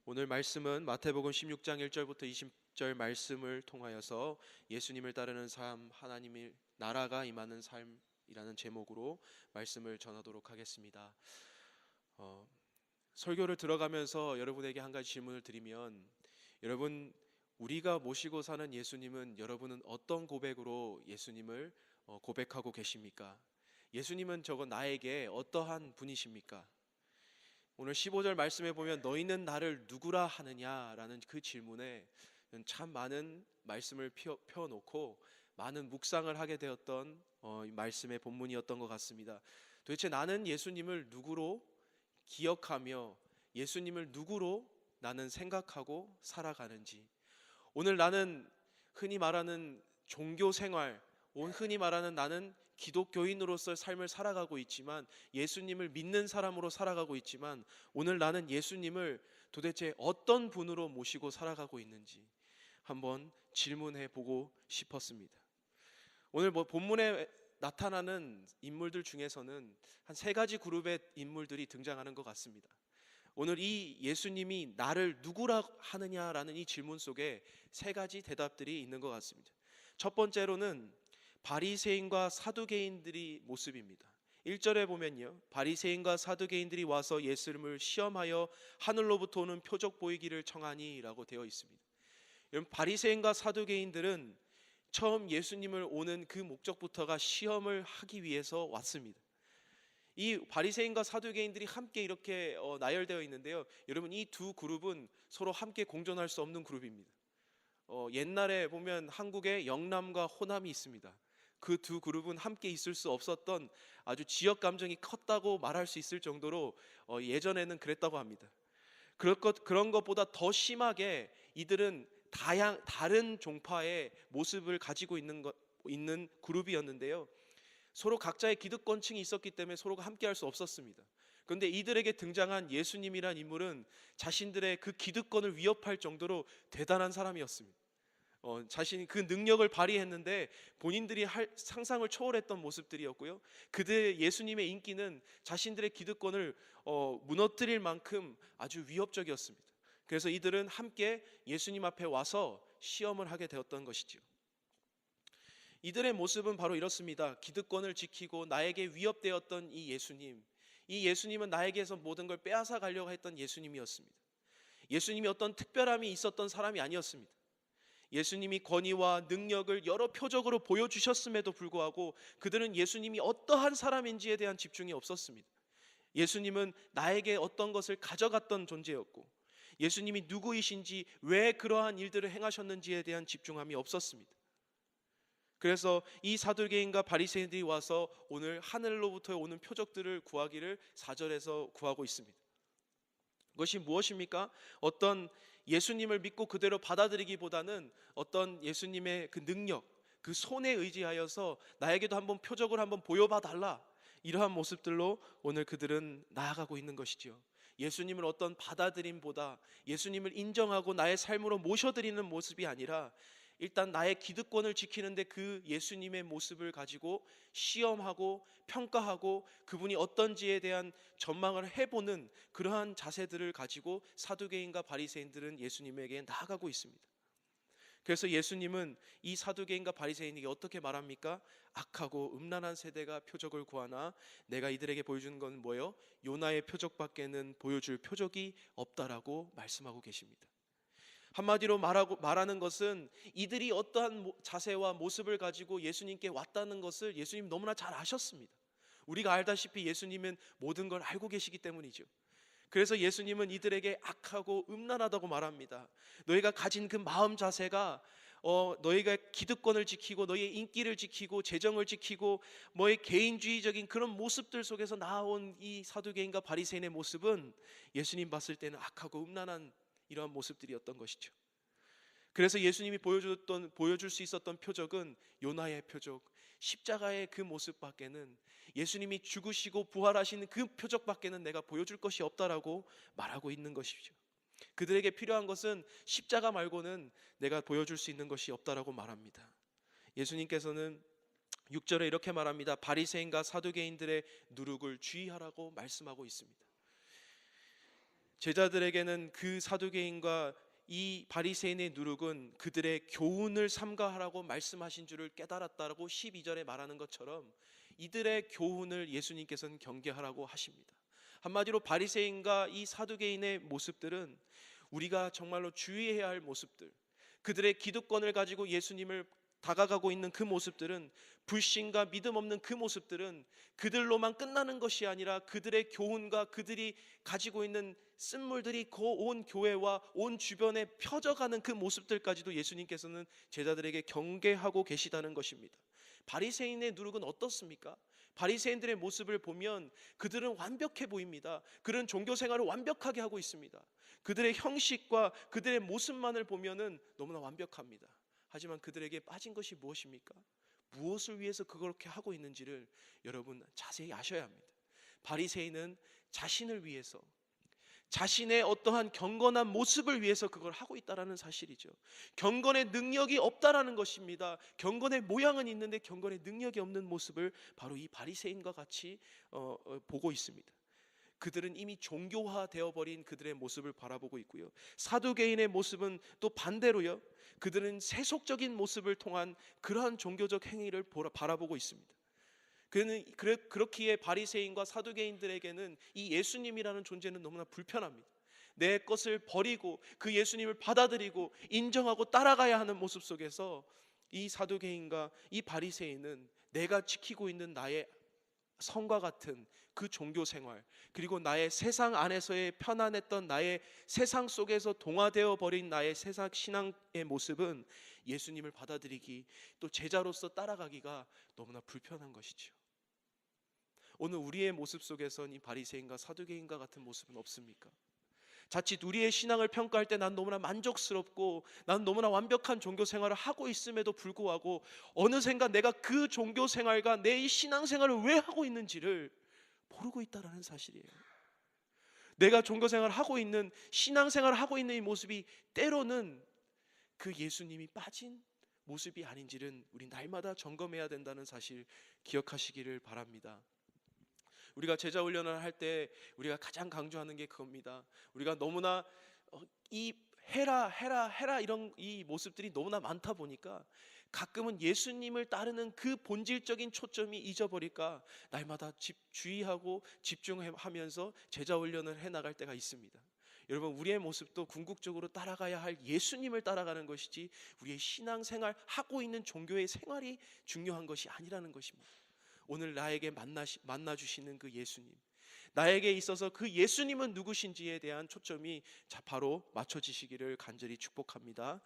오늘 말씀은 마태복음 16장 1절부터 20절 말씀을 통하여서 예수님을 따르는 삶, 하나님의 나라가 임하는 삶이라는 제목으로 말씀을 전하도록 하겠습니다. 설교를 들어가면서 여러분에게 한 가지 질문을 드리면, 여러분, 우리가 모시고 사는 예수님은 여러분은 어떤 고백으로 예수님을 고백하고 계십니까? 예수님은 나에게 어떠한 분이십니까? 오늘 15절 말씀에 보면 너희는 나를 누구라 하느냐라는 그 질문에 참 많은 말씀을 펴놓고 많은 묵상을 하게 되었던 이 말씀의 본문이었던 것 같습니다. 도대체 나는 예수님을 누구로 기억하며 예수님을 누구로 나는 생각하고 살아가는지, 오늘 나는 흔히 말하는 종교 생활, 흔히 말하는 나는 기독교인으로서의 삶을 살아가고 있지만, 예수님을 믿는 사람으로 살아가고 있지만, 오늘 나는 예수님을 도대체 어떤 분으로 모시고 살아가고 있는지 한번 질문해 보고 싶었습니다. 오늘 본문에 나타나는 인물들 중에서는 한 세 가지 그룹의 인물들이 등장하는 것 같습니다. 오늘 이 예수님이 나를 누구라 하느냐라는 이 질문 속에 세 가지 대답들이 있는 것 같습니다. 첫 번째로는 바리새인과 사두개인들의 모습입니다. 1절에 보면요, 바리새인과 사두개인들이 와서 예수님을 시험하여 하늘로부터 오는 표적 보이기를 청하니 라고 되어 있습니다. 여러분, 바리새인과 사두개인들은 처음 예수님을 오는 그 목적부터가 시험을 하기 위해서 왔습니다. 이 바리새인과 사두개인들이 함께 이렇게 나열되어 있는데요, 여러분, 이 두 그룹은 서로 함께 공존할 수 없는 그룹입니다. 옛날에 보면 한국에 영남과 호남이 있습니다. 그 두 그룹은 함께 있을 수 없었던 아주 지역 감정이 컸다고 말할 수 있을 정도로 예전에는 그랬다고 합니다. 그런 것보다 더 심하게 이들은 다른 종파의 모습을 가지고 있는 그룹이었는데요, 서로 각자의 기득권층이 있었기 때문에 서로가 함께할 수 없었습니다. 그런데 이들에게 등장한 예수님이란 인물은 자신들의 그 기득권을 위협할 정도로 대단한 사람이었습니다. 자신이 그 능력을 발휘했는데 본인들이 상상을 초월했던 모습들이었고요, 그들 예수님의 인기는 자신들의 기득권을 무너뜨릴 만큼 아주 위협적이었습니다. 그래서 이들은 함께 예수님 앞에 와서 시험을 하게 되었던 것이지요. 이들의 모습은 바로 이렇습니다. 기득권을 지키고 나에게 위협되었던 이 예수님은 나에게서 모든 걸 빼앗아 가려고 했던 예수님이었습니다. 예수님이 어떤 특별함이 있었던 사람이 아니었습니다. 예수님이 권위와 능력을 여러 표적으로 보여주셨음에도 불구하고 그들은 예수님이 어떠한 사람인지에 대한 집중이 없었습니다. 예수님은 나에게 어떤 것을 가져갔던 존재였고, 예수님이 누구이신지, 왜 그러한 일들을 행하셨는지에 대한 집중함이 없었습니다. 그래서 이 사두개인과 바리새인들이 와서 오늘 하늘로부터 오는 표적들을 구하기를 4절에서 구하고 있습니다. 그것이 무엇입니까? 어떤 예수님을 믿고 그대로 받아들이기보다는 어떤 예수님의 그 능력, 그 손에 의지하여서 나에게도 한번 표적을 한번 보여봐 달라, 이러한 모습들로 오늘 그들은 나아가고 있는 것이지요. 예수님을 어떤 받아들임보다 예수님을 인정하고 나의 삶으로 모셔드리는 모습이 아니라 일단 나의 기득권을 지키는데 그 예수님의 모습을 가지고 시험하고 평가하고 그분이 어떤지에 대한 전망을 해보는 그러한 자세들을 가지고 사두개인과 바리새인들은 예수님에게 나아가고 있습니다. 그래서 예수님은 이 사두개인과 바리새인에게 어떻게 말합니까? 악하고 음란한 세대가 표적을 구하나 내가 이들에게 보여주는 건 뭐예요? 요나의 표적밖에는 보여줄 표적이 없다라고 말씀하고 계십니다. 한마디로 말하는 것은 이들이 어떠한 자세와 모습을 가지고 예수님께 왔다는 것을 예수님 너무나 잘 아셨습니다. 우리가 알다시피 예수님은 모든 걸 알고 계시기 때문이죠. 그래서 예수님은 이들에게 악하고 음란하다고 말합니다. 너희가 가진 그 마음 자세가 너희가 기득권을 지키고 너희의 인기를 지키고 재정을 지키고 뭐의 개인주의적인 그런 모습들 속에서 나온 이 사두개인과 바리새인의 모습은 예수님 봤을 때는 악하고 음란한 이러한 모습들이었던 것이죠. 그래서 예수님이 보여줄 수 있었던 표적은 요나의 표적, 십자가의 그 모습밖에는, 예수님이 죽으시고 부활하시는 그 표적밖에는 내가 보여줄 것이 없다라고 말하고 있는 것이죠. 그들에게 필요한 것은 십자가 말고는 내가 보여줄 수 있는 것이 없다라고 말합니다. 예수님께서는 6절에 이렇게 말합니다. 바리새인과 사두개인들의 누룩을 주의하라고 말씀하고 있습니다. 제자들에게는 그 사두개인과 이 바리새인의 누룩은 그들의 교훈을 삼가하라고 말씀하신 줄을 깨달았다라고 12절에 말하는 것처럼 이들의 교훈을 예수님께서는 경계하라고 하십니다. 한마디로 바리새인과 이 사두개인의 모습들은 우리가 정말로 주의해야 할 모습들, 그들의 기득권을 가지고 예수님을 다가가고 있는 그 모습들은, 불신과 믿음 없는 그 모습들은 그들로만 끝나는 것이 아니라 그들의 교훈과 그들이 가지고 있는 쓴물들이 그 온 교회와 온 주변에 펴져가는 그 모습들까지도 예수님께서는 제자들에게 경계하고 계시다는 것입니다. 바리새인의 누룩은 어떻습니까? 바리새인들의 모습을 보면 그들은 완벽해 보입니다. 그들은 종교 생활을 완벽하게 하고 있습니다. 그들의 형식과 그들의 모습만을 보면은 너무나 완벽합니다. 하지만 그들에게 빠진 것이 무엇입니까? 무엇을 위해서 그렇게 하고 있는지를 여러분 자세히 아셔야 합니다. 바리새인은 자신을 위해서, 자신의 어떠한 경건한 모습을 위해서 그걸 하고 있다라는 사실이죠. 경건의 능력이 없다라는 것입니다. 경건의 모양은 있는데 경건의 능력이 없는 모습을 바로 이 바리새인과 같이 보고 있습니다. 그들은 이미 종교화되어 버린 그들의 모습을 바라보고 있고요. 사두개인의 모습은 또 반대로요. 그들은 세속적인 모습을 통한 그러한 종교적 행위를 바라보고 있습니다. 그렇기에 바리새인과 사두개인들에게는 이 예수님이라는 존재는 너무나 불편합니다. 내 것을 버리고 그 예수님을 받아들이고 인정하고 따라가야 하는 모습 속에서 이 사두개인과 이 바리새인은 내가 지키고 있는 나의 성과 같은 그 종교 생활, 그리고 나의 세상 안에서의 편안했던 나의 세상 속에서 동화되어 버린 나의 세상 신앙의 모습은 예수님을 받아들이기, 또 제자로서 따라가기가 너무나 불편한 것이죠. 오늘 우리의 모습 속에선 이 바리새인과 사두개인과 같은 모습은 없습니까? 자칫 우리의 신앙을 평가할 때 난 너무나 만족스럽고 난 너무나 완벽한 종교 생활을 하고 있음에도 불구하고 어느샌가 내가 그 종교 생활과 내 이 신앙 생활을 왜 하고 있는지를 모르고 있다는 사실이에요. 내가 종교 생활을 하고 있는, 신앙 생활을 하고 있는 이 모습이 때로는 그 예수님이 빠진 모습이 아닌지를 우리 날마다 점검해야 된다는 사실 기억하시기를 바랍니다. 우리가 제자 훈련을 할 때 우리가 가장 강조하는 게 그겁니다. 우리가 너무나 이 해라 이런 이 모습들이 너무나 많다 보니까 가끔은 예수님을 따르는 그 본질적인 초점이 잊어버릴까 날마다 주의하고 집중하면서 제자 훈련을 해나갈 때가 있습니다. 여러분, 우리의 모습도 궁극적으로 따라가야 할 예수님을 따라가는 것이지 우리의 신앙생활, 하고 있는 종교의 생활이 중요한 것이 아니라는 것입니다. 오늘 나에게 만나주시는 그 예수님, 나에게 있어서 그 예수님은 누구신지에 대한 초점이 바로 맞춰지시기를 간절히 축복합니다.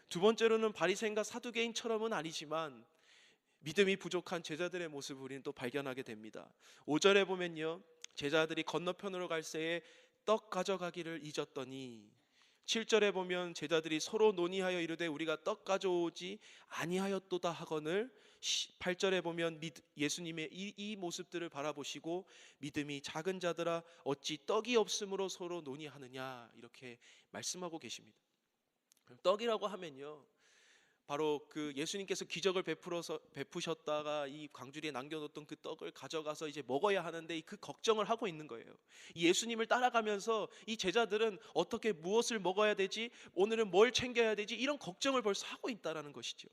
두 번째로는 바리새인과 사두개인처럼은 아니지만 믿음이 부족한 제자들의 모습을 우리는 또 발견하게 됩니다. 5절에 보면요, 제자들이 건너편으로 갈 새에 떡 가져가기를 잊었더니, 7절에 보면 제자들이 서로 논의하여 이르되 우리가 떡 가져오지 아니하였도다 하거늘, 8절에 보면 예수님의 이 모습들을 바라보시고 믿음이 작은 자들아 어찌 떡이 없으므로 서로 논의하느냐, 이렇게 말씀하고 계십니다. 떡이라고 하면요, 바로 그 예수님께서 기적을 베푸셨다가 이 광주리에 남겨놓던 그 떡을 가져가서 이제 먹어야 하는데 그 걱정을 하고 있는 거예요. 예수님을 따라가면서 이 제자들은 어떻게, 무엇을 먹어야 되지, 오늘은 뭘 챙겨야 되지, 이런 걱정을 벌써 하고 있다라는 것이죠.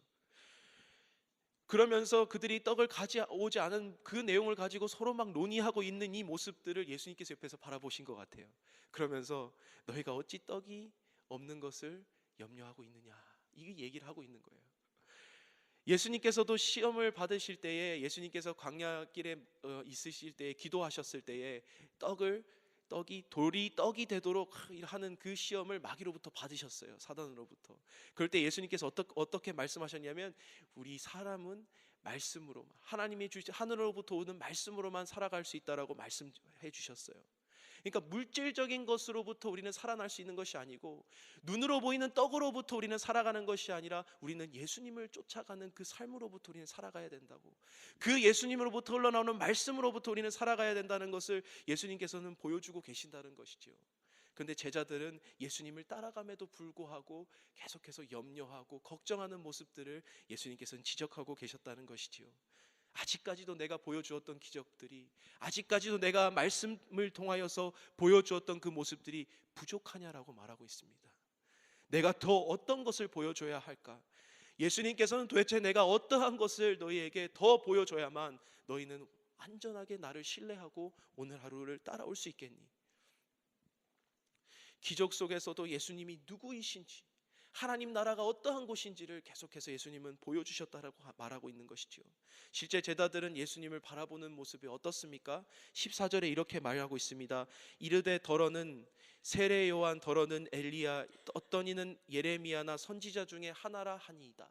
그러면서 그들이 떡을 가져오지 않은 그 내용을 가지고 서로 막 논의하고 있는 이 모습들을 예수님께서 옆에서 바라보신 것 같아요. 그러면서 너희가 어찌 떡이 없는 것을 염려하고 있느냐, 이 얘기를 하고 있는 거예요. 예수님께서도 시험을 받으실 때에, 예수님께서 광야길에 있으실 때에, 기도하셨을 때에 돌이 떡이 되도록 하는 그 시험을 마귀로부터 받으셨어요. 사단으로부터. 그럴 때 예수님께서 어떻게 말씀하셨냐면, 우리 사람은 말씀으로만, 하나님이 주신 하늘로부터 오는 말씀으로만 살아갈 수 있다라고 말씀해 주셨어요. 그러니까 물질적인 것으로부터 우리는 살아날 수 있는 것이 아니고, 눈으로 보이는 떡으로부터 우리는 살아가는 것이 아니라 우리는 예수님을 쫓아가는 그 삶으로부터 우리는 살아가야 된다고, 그 예수님으로부터 흘러나오는 말씀으로부터 우리는 살아가야 된다는 것을 예수님께서는 보여주고 계신다는 것이죠. 그런데 제자들은 예수님을 따라감에도 불구하고 계속해서 염려하고 걱정하는 모습들을 예수님께서는 지적하고 계셨다는 것이지요. 아직까지도 내가 보여주었던 기적들이, 아직까지도 내가 말씀을 통하여서 보여주었던 그 모습들이 부족하냐라고 말하고 있습니다. 내가 더 어떤 것을 보여줘야 할까? 예수님께서는 도대체 내가 어떠한 것을 너희에게 더 보여줘야만 너희는 안전하게 나를 신뢰하고 오늘 하루를 따라올 수 있겠니? 기적 속에서도 예수님이 누구이신지, 하나님 나라가 어떠한 곳인지를 계속해서 예수님은 보여주셨다라고 말하고 있는 것이죠. 실제 제자들은 예수님을 바라보는 모습이 어떻습니까? 14절에 이렇게 말하고 있습니다. 이르되 더러는 세례 요한, 더러는 엘리야, 어떤 이는 예레미야나 선지자 중에 하나라 하니이다.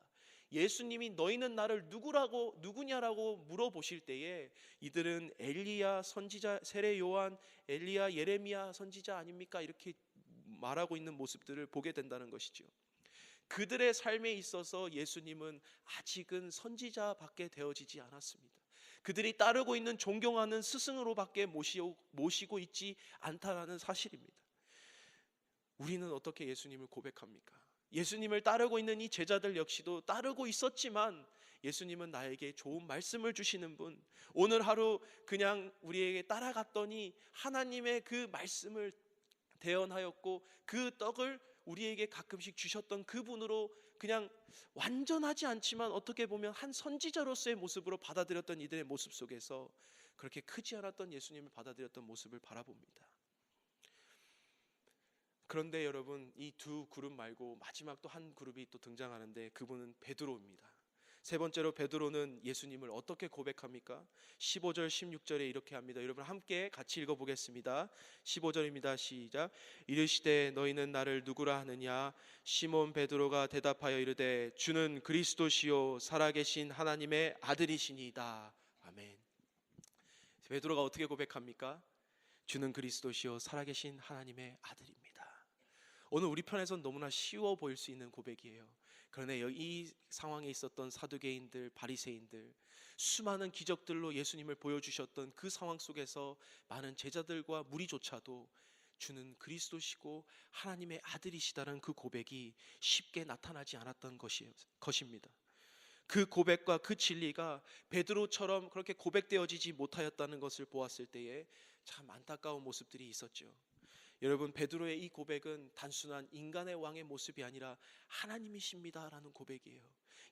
예수님이 너희는 나를 누구냐라고 물어보실 때에 이들은 엘리야, 선지자, 세례 요한, 엘리야, 예레미야 선지자 아닙니까? 이렇게 말하고 있는 모습들을 보게 된다는 것이죠. 그들의 삶에 있어서 예수님은 아직은 선지자밖에 되어지지 않았습니다. 그들이 따르고 있는 존경하는 스승으로밖에 모시고 있지 않다라는 사실입니다. 우리는 어떻게 예수님을 고백합니까? 예수님을 따르고 있는 이 제자들 역시도 따르고 있었지만 예수님은 나에게 좋은 말씀을 주시는 분, 오늘 하루 그냥 우리에게 따라갔더니 하나님의 그 말씀을 대언하였고 그 떡을 우리에게 가끔씩 주셨던 그분으로 그냥 완전하지 않지만 어떻게 보면 한 선지자로서의 모습으로 받아들였던 이들의 모습 속에서 그렇게 크지 않았던 예수님을 받아들였던 모습을 바라봅니다. 그런데 여러분, 이 두 그룹 말고 마지막 또 한 그룹이 또 등장하는데 그분은 베드로입니다. 세 번째로 베드로는 예수님을 어떻게 고백합니까? 15절 16절에 이렇게 합니다. 여러분 함께 같이 읽어보겠습니다. 15절입니다. 시작. 이르시되 너희는 나를 누구라 하느냐? 시몬 베드로가 대답하여 이르되 주는 그리스도시요 살아계신 하나님의 아들이시니이다. 아멘. 베드로가 어떻게 고백합니까? 주는 그리스도시요 살아계신 하나님의 아들입니다. 오늘 우리 편에서는 너무나 쉬워 보일 수 있는 고백이에요. 그러나 이 상황에 있었던 사두개인들, 바리새인들, 수많은 기적들로 예수님을 보여주셨던 그 상황 속에서 많은 제자들과 무리조차도 주는 그리스도시고 하나님의 아들이시다는 그 고백이 쉽게 나타나지 않았던 것입니다. 그 고백과 그 진리가 베드로처럼 그렇게 고백되어지지 못하였다는 것을 보았을 때에 참 안타까운 모습들이 있었죠. 여러분, 베드로의 이 고백은 단순한 인간의 왕의 모습이 아니라 하나님이십니다라는 고백이에요.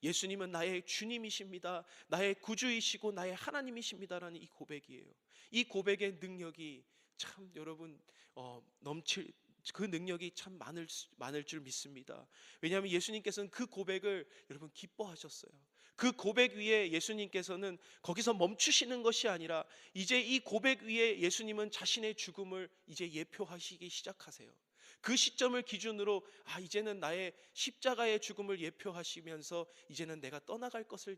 예수님은 나의 주님이십니다, 나의 구주이시고 나의 하나님이십니다라는 이 고백이에요. 이 고백의 능력이 참 여러분 넘칠 그 능력이 참 많을 줄 믿습니다. 왜냐하면 예수님께서는 그 고백을 여러분 기뻐하셨어요. 그 고백 위에 예수님께서는 거기서 멈추시는 것이 아니라 이제 이 고백 위에 예수님은 자신의 죽음을 이제 예표하시기 시작하세요. 그 시점을 기준으로 이제는 나의 십자가의 죽음을 예표하시면서 이제는 내가 떠나갈 것을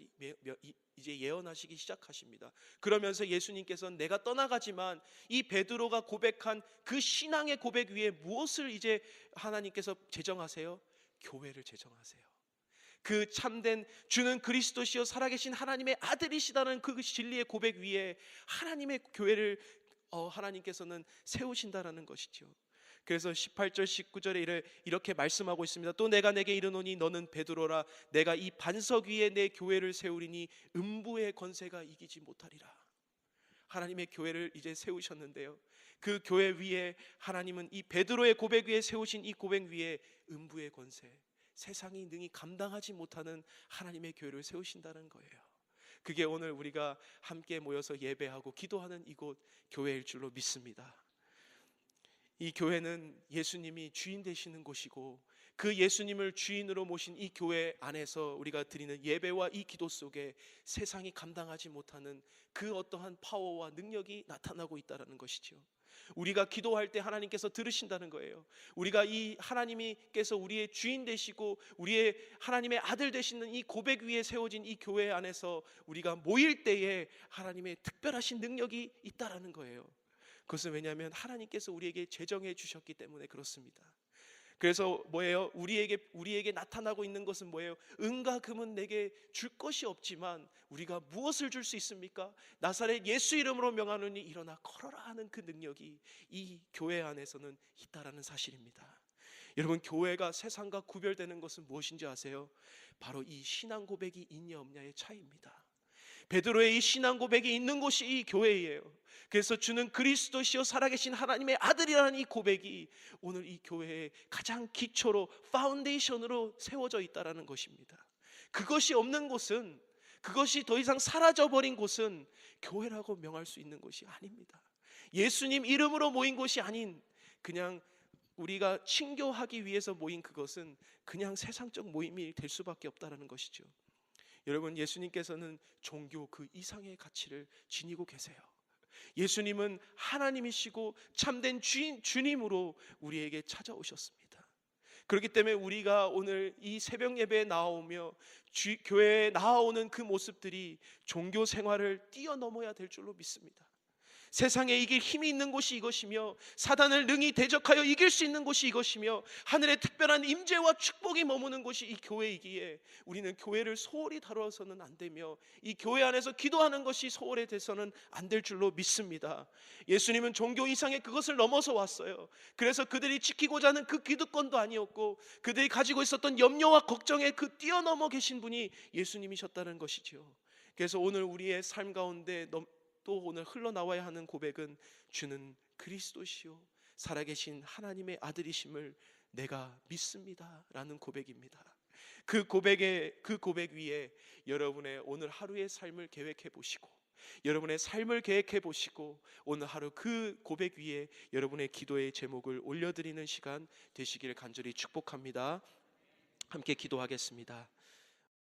이제 예언하시기 시작하십니다. 그러면서 예수님께서는 내가 떠나가지만 이 베드로가 고백한 그 신앙의 고백 위에 무엇을 이제 하나님께서 제정하세요? 교회를 제정하세요. 그 참된 주는 그리스도시요 살아계신 하나님의 아들이시다는 그 진리의 고백 위에 하나님의 교회를 하나님께서는 세우신다라는 것이죠. 그래서 18절 19절에 이렇게 말씀하고 있습니다. 또 내가 내게 이르노니 너는 베드로라. 내가 이 반석 위에 내 교회를 세우리니 음부의 권세가 이기지 못하리라. 하나님의 교회를 이제 세우셨는데요, 그 교회 위에 하나님은 이 베드로의 고백 위에 세우신 이 고백 위에 음부의 권세, 세상이 능히 감당하지 못하는 하나님의 교회를 세우신다는 거예요. 그게 오늘 우리가 함께 모여서 예배하고 기도하는 이곳 교회일 줄로 믿습니다. 이 교회는 예수님이 주인 되시는 곳이고 그 예수님을 주인으로 모신 이 교회 안에서 우리가 드리는 예배와 이 기도 속에 세상이 감당하지 못하는 그 어떠한 파워와 능력이 나타나고 있다는 것이죠. 우리가 기도할 때 하나님께서 들으신다는 거예요. 우리가 이 하나님께서 우리의 주인 되시고 우리의 하나님의 아들 되시는 이 고백 위에 세워진 이 교회 안에서 우리가 모일 때에 하나님의 특별하신 능력이 있다라는 거예요. 그것은 왜냐하면 하나님께서 우리에게 제정해 주셨기 때문에 그렇습니다. 그래서 뭐예요? 우리에게 나타나고 있는 것은 뭐예요? 은과 금은 내게 줄 것이 없지만 우리가 무엇을 줄 수 있습니까? 나사렛 예수 이름으로 명하노니 일어나 걸어라 하는 그 능력이 이 교회 안에서는 있다라는 사실입니다. 여러분, 교회가 세상과 구별되는 것은 무엇인지 아세요? 바로 이 신앙 고백이 있냐 없냐의 차이입니다. 베드로의 이 신앙 고백이 있는 곳이 이 교회예요. 그래서 주는 그리스도시요 살아계신 하나님의 아들이라는 이 고백이 오늘 이 교회의 가장 기초로 파운데이션으로 세워져 있다는 것입니다. 그것이 없는 곳은, 그것이 더 이상 사라져버린 곳은 교회라고 명할 수 있는 것이 아닙니다. 예수님 이름으로 모인 곳이 아닌 그냥 우리가 친교하기 위해서 모인 그것은 그냥 세상적 모임이 될 수밖에 없다는 것이죠. 여러분, 예수님께서는 종교 그 이상의 가치를 지니고 계세요. 예수님은 하나님이시고 참된 주님으로 우리에게 찾아오셨습니다. 그렇기 때문에 우리가 오늘 이 새벽 예배에 나오며 교회에 나아오는 그 모습들이 종교 생활을 뛰어넘어야 될 줄로 믿습니다. 세상에 이길 힘이 있는 곳이 이것이며 사단을 능히 대적하여 이길 수 있는 곳이 이것이며 하늘의 특별한 임재와 축복이 머무는 곳이 이 교회이기에 우리는 교회를 소홀히 다뤄서는 안 되며 이 교회 안에서 기도하는 것이 소홀히 돼서는 안 될 줄로 믿습니다. 예수님은 종교 이상의 그것을 넘어서 왔어요. 그래서 그들이 지키고자 하는 그 기득권도 아니었고 그들이 가지고 있었던 염려와 걱정에 그 뛰어넘어 계신 분이 예수님이셨다는 것이죠. 그래서 오늘 우리의 삶 가운데 또 오늘 흘러나와야 하는 고백은 주는 그리스도시요 살아계신 하나님의 아들이심을 내가 믿습니다 라는 고백입니다. 그 고백 위에 여러분의 오늘 하루의 삶을 계획해 보시고 여러분의 삶을 계획해 보시고 오늘 하루 그 고백 위에 여러분의 기도의 제목을 올려드리는 시간 되시기를 간절히 축복합니다. 함께 기도하겠습니다.